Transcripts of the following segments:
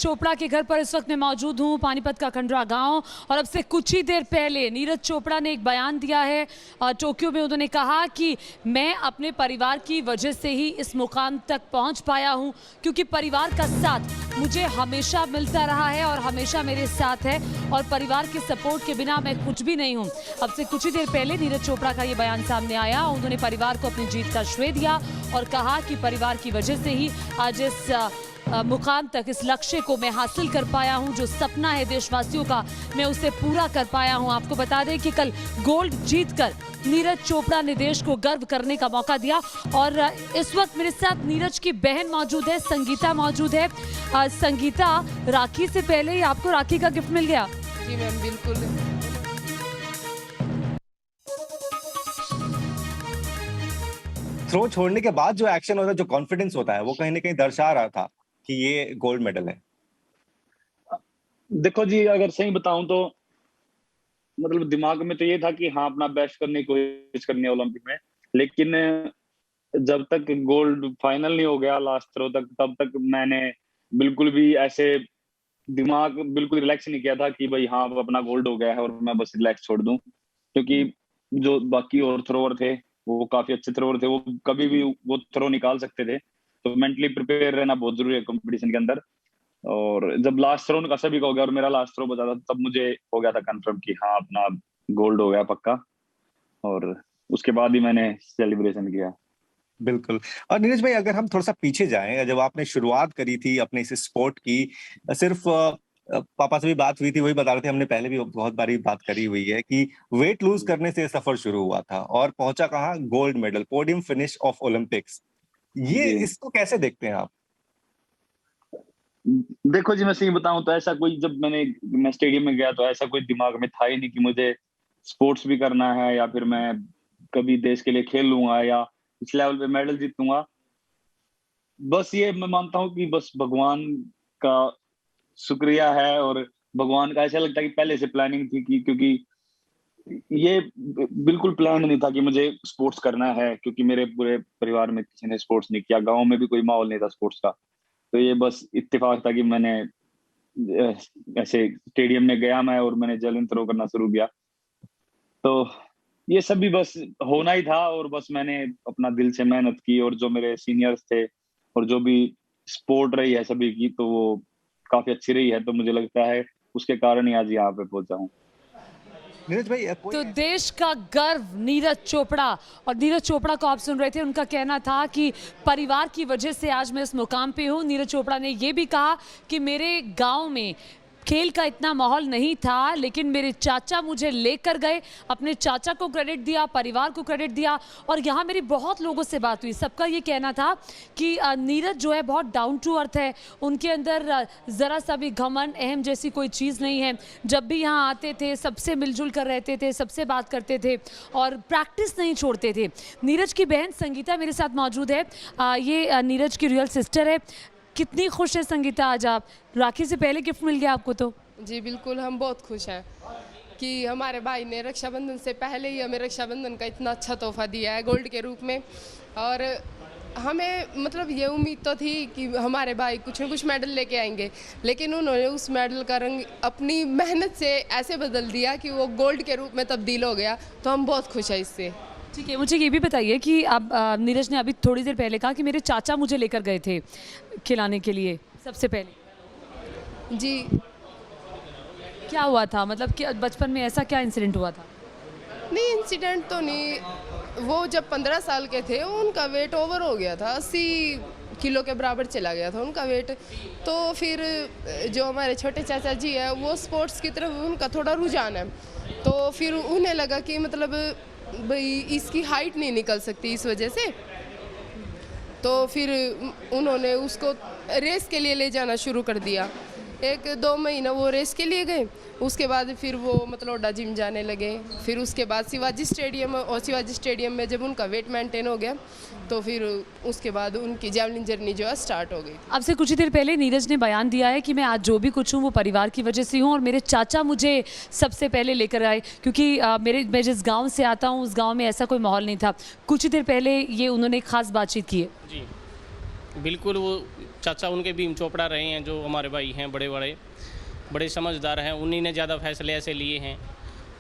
चोपड़ा के घर पर इस वक्त मैं मौजूद हूं, पानीपत का खंडरा गांव। और अब से कुछ ही देर पहले नीरज चोपड़ा ने एक बयान दिया है टोक्यो में। उन्होंने कहा कि मैं अपने परिवार की वजह से ही इस मुकाम तक पहुंच पाया हूं, क्योंकि परिवार का साथ मुझे हमेशा मिलता रहा है और हमेशा मेरे साथ है, और परिवार के सपोर्ट के बिना मैं कुछ भी नहीं हूं। अब से कुछ ही देर पहले नीरज चोपड़ा का ये बयान सामने आया। उन्होंने परिवार को अपनी जीत का श्रेय दिया और कहा कि परिवार की वजह से ही आज इस मुकाम तक, इस लक्ष्य को मैं हासिल कर पाया हूं। जो सपना है देशवासियों का, मैं उसे पूरा कर पाया हूं। आपको बता दें कि कल गोल्ड जीतकर नीरज चोपड़ा ने देश को गर्व करने का मौका दिया। और इस वक्त मेरे साथ नीरज की बहन मौजूद है, संगीता मौजूद है। संगीता, राखी से पहले ही आपको राखी का गिफ्ट मिल गया? जी मैम, बिल्कुल। थ्रो छोड़ने के बाद जो एक्शन होता है, जो कॉन्फिडेंस होता है, वो कहीं ना कहीं दर्शा रहा था कि ये गोल्ड मेडल है। देखो जी, अगर सही बताऊं तो मतलब दिमाग में तो ये था कि हाँ, अपना बेस्ट करने की कोशिश करनी है ओलंपिक में, लेकिन जब तक गोल्ड फाइनल नहीं हो गया लास्ट थ्रो तक, तब तक मैंने बिल्कुल भी ऐसे दिमाग बिल्कुल रिलैक्स नहीं किया था कि भाई हाँ, अब अपना गोल्ड हो गया है और मैं बस रिलैक्स छोड़ दूं। क्योंकि जो बाकी और थ्रोवर थे वो काफी अच्छे थ्रोवर थे, वो कभी भी वो थ्रो निकाल सकते थे। तो मेंटली प्रिपेयर रहना बहुत जरूरी है कंपटीशन के अंदर। और जब लास्ट थ्रो का सभी का हो गया और मेरा लास्ट थ्रो बचा था, तब मुझे हो गया था कंफर्म कि हाँ, अपना गोल्ड हो गया पक्का। और उसके बाद ही मैंने सेलिब्रेशन किया। बिल्कुल। और नीरज भाई, अगर हम थोड़ा सा पीछे जाएं, जब आपने शुरुआत करी थी अपने इस स्पोर्ट की, सिर्फ पापा से भी बात हुई थी, वही बता रहे थे, हमने पहले भी बहुत बारी बात करी हुई है कि वेट लूज करने से सफर शुरू हुआ था और पहुंचा कहाँ? Gold medal, podium finish off Olympics. ये इसको कैसे देखते हैं आप? देखो जी, मैं सही बताऊं तो ऐसा कोई, जब मैं स्टेडियम में गया तो ऐसा कोई दिमाग में था ही नहीं कि मुझे स्पोर्ट्स भी करना है या फिर मैं कभी देश के लिए खेल लूंगा या इस लेवल पे मेडल जीतूंगा। बस ये मैं मानता हूँ कि बस भगवान का शुक्रिया है, और भगवान का ऐसा लगता है कि पहले से प्लानिंग थी कि, क्योंकि ये बिल्कुल प्लान नहीं था कि मुझे स्पोर्ट्स करना है, क्योंकि मेरे पूरे परिवार में किसी ने स्पोर्ट्स नहीं किया, गांव में भी कोई माहौल नहीं था स्पोर्ट्स का। तो ये बस इत्तेफाक था कि मैंने ऐसे स्टेडियम में गया मैं, और मैंने जेवलिन थ्रो करना शुरू किया। तो ये सब भी बस होना ही था, और बस मैंने अपना दिल से मेहनत की, और जो मेरे सीनियर्स थे और जो भी सपोर्ट रही है सभी की, तो वो काफी अच्छी रही है। तो मुझे लगता है उसके कारण ही आज यहाँ पे पहुंचा हूँ। नीरज भाई, तो देश का गर्व नीरज चोपड़ा, और नीरज चोपड़ा को आप सुन रहे थे, उनका कहना था कि परिवार की वजह से आज मैं इस मुकाम पे हूँ। नीरज चोपड़ा ने ये भी कहा कि मेरे गांव में खेल का इतना माहौल नहीं था, लेकिन मेरे चाचा मुझे लेकर गए। अपने चाचा को क्रेडिट दिया, परिवार को क्रेडिट दिया। और यहाँ मेरी बहुत लोगों से बात हुई, सबका ये कहना था कि नीरज जो है बहुत डाउन टू अर्थ है, उनके अंदर ज़रा सा भी घमंड अहम जैसी कोई चीज़ नहीं है। जब भी यहाँ आते थे सबसे मिलजुल कर रहते थे, सबसे बात करते थे और प्रैक्टिस नहीं छोड़ते थे। नीरज की बहन संगीता मेरे साथ मौजूद है। ये नीरज की रियल सिस्टर है। कितनी खुश है संगीता आज आप? राखी से पहले गिफ्ट मिल गया आपको तो? जी बिल्कुल, हम बहुत खुश हैं कि हमारे भाई ने रक्षाबंधन से पहले ही हमें रक्षाबंधन का इतना अच्छा तोहफा दिया है गोल्ड के रूप में। और हमें मतलब ये उम्मीद तो थी कि हमारे भाई कुछ न कुछ मेडल लेके आएंगे, लेकिन उन्होंने उस मेडल का रंग अपनी मेहनत से ऐसे बदल दिया कि वो गोल्ड के रूप में तब्दील हो गया। तो हम बहुत खुश हैं इससे। ठीक है, मुझे ये भी बताइए कि अब नीरज ने अभी थोड़ी देर पहले कहा कि मेरे चाचा मुझे लेकर गए थे खिलाने के लिए सबसे पहले। जी, क्या हुआ था? मतलब कि बचपन में ऐसा क्या इंसिडेंट हुआ था? नहीं इंसिडेंट तो नहीं, वो जब 15 साल के थे उनका वेट ओवर हो गया था, 80 किलो के बराबर चला गया था उनका वेट। तो फिर जो हमारे छोटे चाचा जी है, वो स्पोर्ट्स की तरफ उनका थोड़ा रुझान है। तो फिर उन्हें लगा कि मतलब भाई इसकी हाइट नहीं निकल सकती इस वजह से। तो फिर उन्होंने उसको रेस के लिए ले जाना शुरू कर दिया। 1-2 महीना वो रेस के लिए गए, उसके बाद फिर वो मतलौडा जिम जाने लगे। फिर उसके बाद शिवाजी स्टेडियम में जब उनका वेट मेंटेन हो गया, तो फिर उसके बाद उनकी जेवलिन जर्नी जो है स्टार्ट हो गई। अब से कुछ ही देर पहले नीरज ने बयान दिया है कि मैं आज जो भी कुछ हूँ वो परिवार की वजह से हूँ, और मेरे चाचा मुझे सबसे पहले लेकर आए, क्योंकि मैं जिस गाँव से आता हूँ उस गाँव में ऐसा कोई माहौल नहीं था। कुछ ही देर पहले ये उन्होंने खास बातचीत की है। जी, बिल्कुल वो चाचा उनके भीम चोपड़ा रहे हैं, जो हमारे भाई हैं, बड़े समझदार हैं। उन्हीं ने ज़्यादा फैसले ऐसे लिए हैं,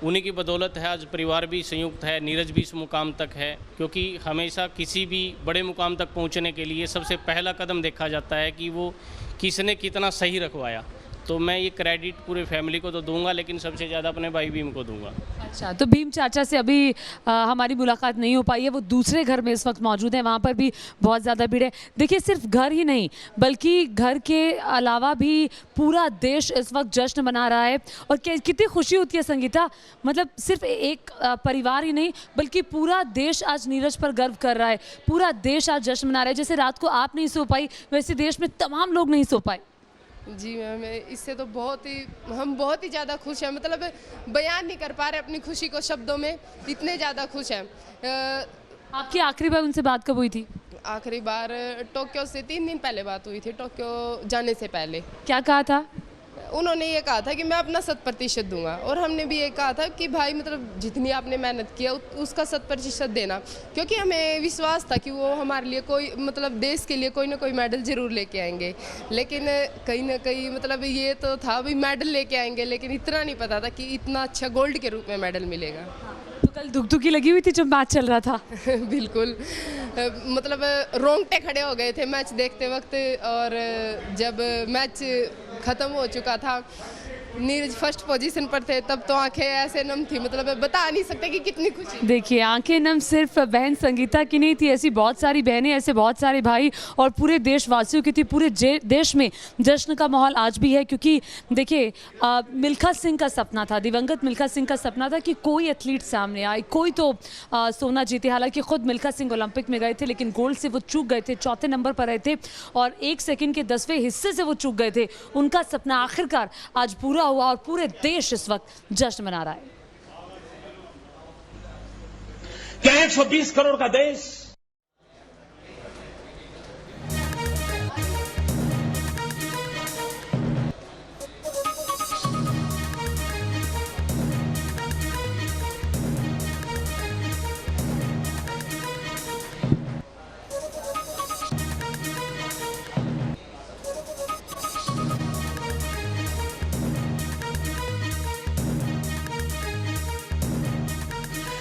उन्हीं की बदौलत है आज परिवार भी संयुक्त है, नीरज भी इस मुकाम तक है। क्योंकि हमेशा किसी भी बड़े मुकाम तक पहुंचने के लिए सबसे पहला कदम देखा जाता है कि वो किसने कितना सही रखवाया। तो मैं ये क्रेडिट पूरे फैमिली को तो दूंगा, लेकिन सबसे ज़्यादा अपने भाई भीम को दूंगा। अच्छा, तो भीम चाचा से अभी हमारी मुलाकात नहीं हो पाई है, वो दूसरे घर में इस वक्त मौजूद हैं, वहाँ पर भी बहुत ज़्यादा भीड़ है। देखिए, सिर्फ घर ही नहीं बल्कि घर के अलावा भी पूरा देश इस वक्त जश्न मना रहा है। और कितनी खुशी होती है संगीता, मतलब सिर्फ एक परिवार ही नहीं बल्कि पूरा देश आज नीरज पर गर्व कर रहा है, पूरा देश आज जश्न मना रहा है। जैसे रात को आप नहीं सो पाई, वैसे देश में तमाम लोग नहीं सो पाए। जी मैम, इससे तो हम बहुत ही ज़्यादा खुश हैं, मतलब बयान नहीं कर पा रहे अपनी खुशी को शब्दों में, इतने ज़्यादा खुश हैं। आपकी आखिरी बार उनसे बात कब हुई थी? आखिरी बार टोक्यो से 3 दिन पहले बात हुई थी, टोक्यो जाने से पहले। क्या कहा था? उन्होंने ये कहा था कि मैं अपना 100% दूंगा, और हमने भी ये कहा था कि भाई मतलब जितनी आपने मेहनत किया उसका 100% देना, क्योंकि हमें विश्वास था कि वो हमारे लिए कोई मतलब देश के लिए कोई ना कोई मेडल ज़रूर लेके आएंगे। लेकिन कहीं ना कहीं मतलब ये तो था भी मेडल लेके आएंगे, लेकिन इतना नहीं पता था कि इतना अच्छा गोल्ड के रूप में मेडल मिलेगा। तो कल दुखी लगी हुई थी जब मैच चल रहा था? बिल्कुल, मतलब रोंगटे खड़े हो गए थे मैच देखते वक्त, और जब मैच ख़त्म हो चुका था, नीरज फर्स्ट पोजीशन पर थे, तब तो आंखें ऐसे नम थी, मतलब बता नहीं सकते कि कितनी खुशी। देखिए, आंखें नम सिर्फ बहन संगीता की नहीं थी, ऐसी बहुत सारी बहनें, ऐसे बहुत सारे भाई और पूरे देशवासियों की थी। पूरे देश में जश्न का माहौल आज भी है, क्योंकि देखिए मिल्खा सिंह का सपना था, दिवंगत मिल्खा सिंह का सपना था कि कोई एथलीट सामने आए, कोई तो सोना जीते। हालांकि खुद मिल्खा सिंह ओलंपिक में गए थे, लेकिन गोल्ड से वो चूक गए थे, चौथे नंबर पर रहे थे और 1 सेकंड के 10वें हिस्से से वो चूक गए थे। उनका सपना आखिरकार आज पूरा हुआ और पूरे देश इस वक्त जश्न मना रहा है। क्या 120 करोड़ का देश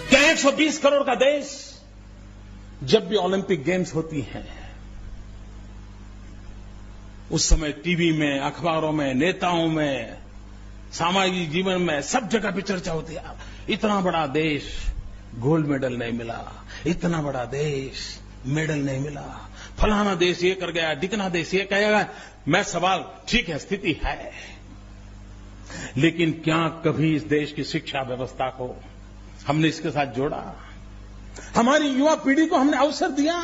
क्या 120 करोड़ का देश जब भी ओलंपिक गेम्स होती हैं उस समय टीवी में, अखबारों में, नेताओं में, सामाजिक जीवन में सब जगह पे चर्चा होती है, इतना बड़ा देश गोल्ड मेडल नहीं मिला, इतना बड़ा देश मेडल नहीं मिला, फलाना देश ये कर गया, ढिकना देश ये कहेगा। मैं सवाल, ठीक है स्थिति है, लेकिन क्या कभी इस देश की शिक्षा व्यवस्था को हमने इसके साथ जोड़ा? हमारी युवा पीढ़ी को हमने अवसर दिया?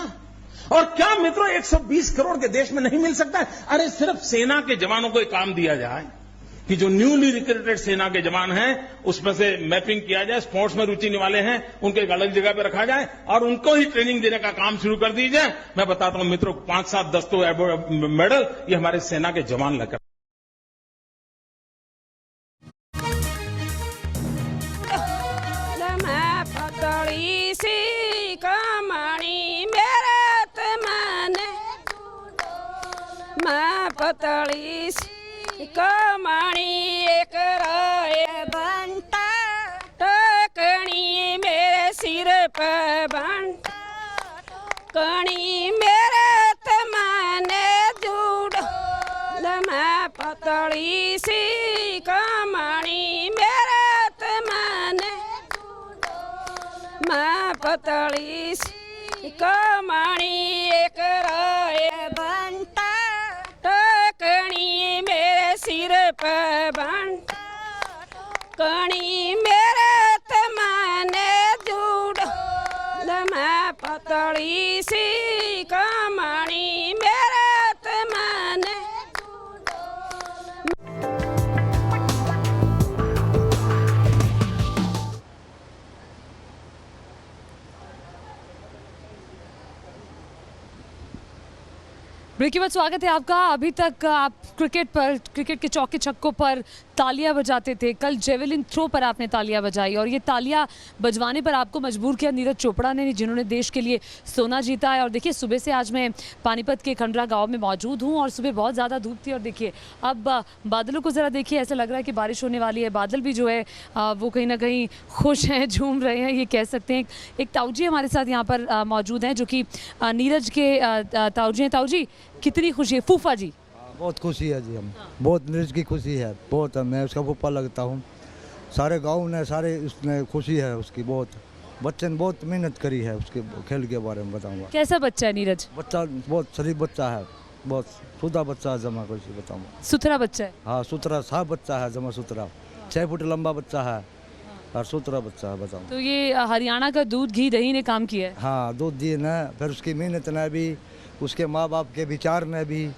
और क्या मित्रों 120 करोड़ के देश में नहीं मिल सकता है? अरे सिर्फ सेना के जवानों को एक काम दिया जाए कि जो न्यूली रिक्रूटेड सेना के जवान हैं उसमें से मैपिंग किया जाए, स्पोर्ट्स में रुचि वाले हैं उनको एक अलग जगह पर रखा जाए और उनको ही ट्रेनिंग देने का काम शुरू कर दीजिए। मैं बताता हूं मित्रों, 5, 7, 10 तो मेडल ये हमारे सेना के जवान लेकर। पतली सी कमणी मेरे तमने, मैं पतली सी कमणी एक राय बनता, टकनी मेरे सिर पर बनता, कणी मेरे तमने जुड़, मैं पतली सी कमणी मेरे तमने, मैं पतली सी कमणी एक राय बनता, टकनी मेरे सिर पर बनता, कणी मेरे तमने जुड़, मैं पतली सी कमणी मेरे तमने। ब्रेक के बाद स्वागत है आपका। अभी तक आप क्रिकेट के चौके छक्कों पर तालियां बजाते थे, कल जेवलिन थ्रो पर आपने तालियां बजाई और ये तालियां बजवाने पर आपको मजबूर किया नीरज चोपड़ा ने, जिन्होंने देश के लिए सोना जीता है। और देखिए सुबह से आज मैं पानीपत के खंडरा गांव में मौजूद हूं और सुबह बहुत ज़्यादा धूप थी और देखिए अब बादलों को ज़रा देखिए, ऐसा लग रहा है कि बारिश होने वाली है। बादल भी जो है वो कहीं ना कहीं खुश हैं, झूम रहे हैं, ये कह सकते हैं। एक ताऊजी हमारे साथ यहाँ पर मौजूद हैं जो कि नीरज के ताऊजी हैं। ताऊजी कितनी खुशी है? फूफा जी बहुत खुशी है जी, हम बहुत नीरज की खुशी है बहुत। मैं उसका फूफा लगता हूँ, सारे गांव ने सारे उसने खुशी है उसकी बहुत। बच्चे ने बहुत मेहनत करी है उसके खेल के बारे में बताऊंगा। कैसा बच्चा है नीरज? बच्चा बहुत शरीफ बच्चा है, बहुत सुधा बच्चा है, जमा कुछ बताऊंगा। सुथरा बच्चा है? हाँ सुथरा साफ बच्चा है, जमा सुथरा, 6 फुट लंबा बच्चा है और सुथरा बच्चा है बताऊँ। तो ये हरियाणा का दूध घी दही ने काम किया है? हाँ दूध दिए न, फिर उसकी मेहनत ने भी, उसके माँ बाप के विचार ने भी,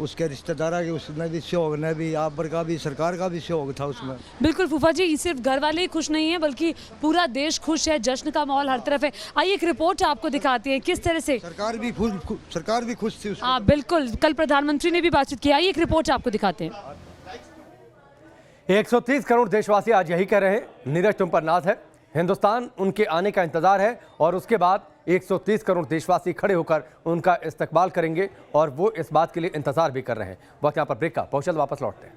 उसके रिश्तेदार के उसने भी सहयोग ने भी, आप पर का भी, सरकार का भी सहयोग था उसमें। बिल्कुल फूफा जी, सिर्फ घर वाले ही खुश नहीं है बल्कि पूरा देश खुश है, जश्न का माहौल हर तरफ है। आइए एक रिपोर्ट आपको दिखाते हैं किस तरह से सरकार भी खुश थी उसमें। हाँ बिल्कुल, कल प्रधानमंत्री ने भी बातचीत की। आइए एक रिपोर्ट आपको दिखाते हैं। 130 करोड़ देशवासी आज यही कह रहे हैं, नीरज तुम पर नाज है, हिंदुस्तान उनके आने का इंतजार है और उसके बाद 130 करोड़ देशवासी खड़े होकर उनका इस्तकबाल करेंगे और वो इस बात के लिए इंतजार भी कर रहे हैं। वक्त यहाँ पर ब्रेक का, बहुत जल्द वापस लौटते हैं।